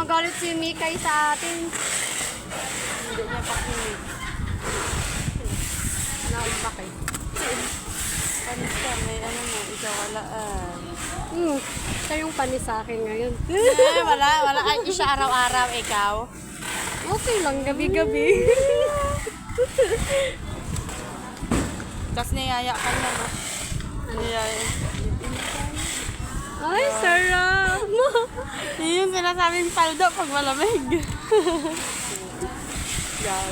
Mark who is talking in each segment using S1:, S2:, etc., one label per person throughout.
S1: magalit si Mikay sa atin.
S2: Hindi niya pakinig.
S1: Naumbak eh.
S2: Panis ka, may ano mo, ikaw walaan.
S1: Siya yung panis sa akin ngayon.
S2: Wala. Ay, siya araw-araw, ikaw.
S1: Okay lang, gabi-gabi.
S2: Tapos niyaya ka niya, no? Niyaya.
S1: Ay, sarap!
S2: Yun sinasabing paldo pag malamig.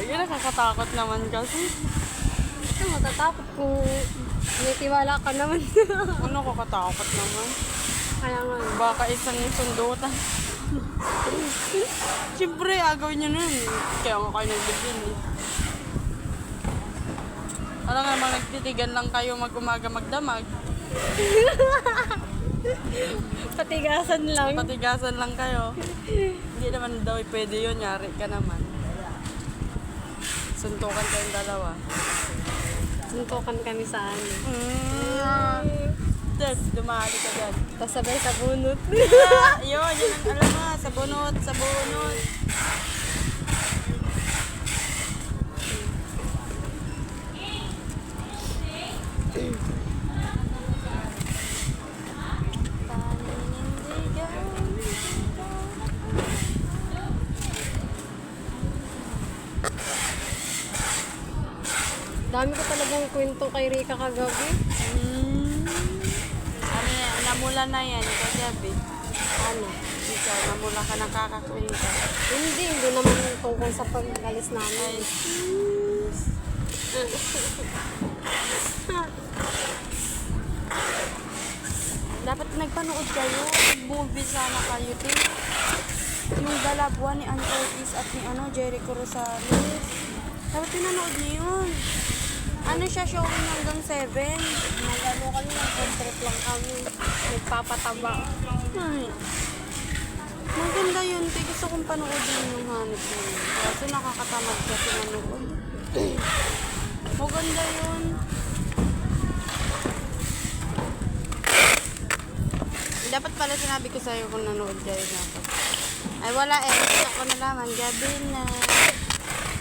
S2: Yun, nakakatakot naman kasi.
S1: Ito, matatakot kung may tiwala ka naman.
S2: Ano kakatakot naman?
S1: Kaya nga.
S2: Baka isang sundutan. Siyempre, agawin nyo nun. Kaya nga kayo nagbigyan eh. Alam nga naman, nagtitigan lang kayo mag-umaga magdamag.
S1: Patigasan lang.
S2: Patigasan lang kayo. Hindi naman daw pwede yun. Yari ka naman. Suntukan kayong dalawa.
S1: Suntukan kami sa ano.
S2: Tapos, dumali ka dyan.
S1: Tapos sabay sa bunot.
S2: Yun ang alam mo. Sabunot.
S1: Dami ko talagang kwento kay Rika kagabi.
S2: Ano yan? Namula na yan. Kagabi.
S1: Ano?
S2: Ikaw, namula ka ng kakakwenta.
S1: Hindi naman tungkol sa pag-alis namin.
S2: Dapat nagpanood kayo. Movie sana kayo din. Yung Dalabuan ni Ann Curtis at ni Jericho Rosales. Dapat pinanood niyo yun. Ano siya, showing hanggang 7.
S1: Nag-ano kami, nag-trip lang kami. Nagpapataba.
S2: Ay. Maganda yun. Kaya gusto kong panoodin yung hanap mo. Kasi nakakatamad kasi manood. Maganda yun. Dapat pala sinabi ko sa'yo kung nanood kayo dapat. Ay wala eh. Gusto ko nalaman. Gabi na.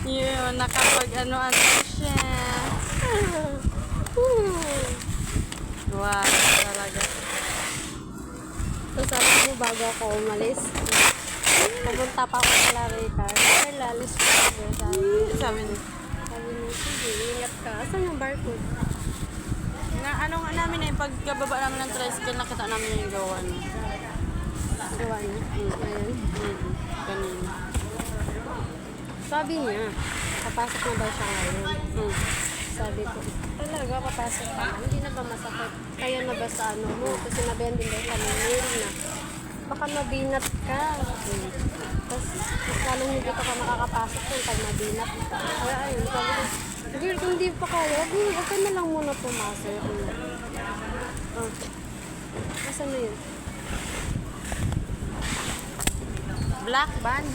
S2: Yun. Nakapag-ano-ano siya. Wow. Talaga.
S1: So sabi mo bago ako umalis, pupunta pa ako sa Rika. Ay, lalis ko.
S2: Sabi niya.
S1: Sabi mo, sige, ingat ka. Asan yung barcode?
S2: Na, ano nga namin eh, pagkababa namin ng tricycle, nakita namin yung gawa niya.
S1: Gawa niya. Ayan.
S2: Kanina.
S1: Sabi niya, papasok na daw siya ngayon. Sabi ko, talaga papasok ka na. Hindi na ba masakit? Kaya na ba sa ano mo? Kasi sinabihan din daw sa mail na baka mabinat ka. Tapos lalong hindi ka makakapasok kung pag mabinat ka. Kaya ayun, sabi ko, girl, kung di pa kaya, huwag ka na lang muna pumasok. Asan na yun?
S2: Black band.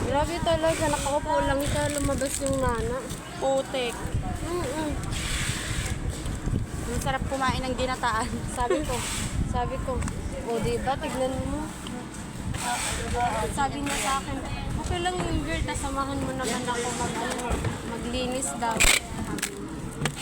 S1: Grabe talaga, nakaupo lang siya, lumabas yung nana.
S2: Putik. Ang sarap kumain ng ginataan.
S1: Sabi ko, o diba, tignan mo. Sabi niya sa akin, okay lang yung girl, tasamahan mo naman ako maglinis daw.